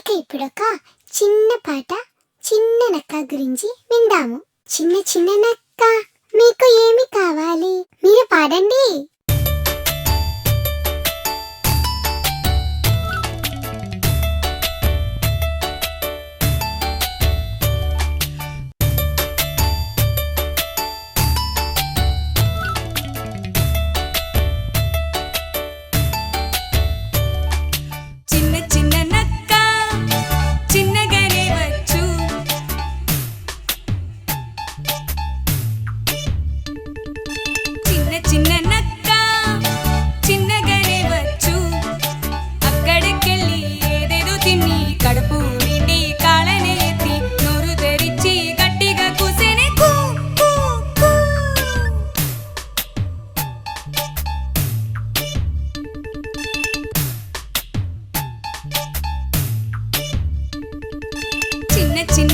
ఇక ఇప్పుడొక చిన్న పాట చిన్న నక్క గురించి విందాము. చిన్న చిన్న నక్క మీకు ఏమి కావాలి, మీరు పాడండి. చిన్న నక్క చిన్నగానే వచ్చు, అక్కడికెళ్ళి ఏదేదో తిని కడుపు నిండి కాళ్ళనే ఎత్తి నోరు తెరిచి గట్టిగా కూసేనే కూ కూ కూ. చిన్న చిన్న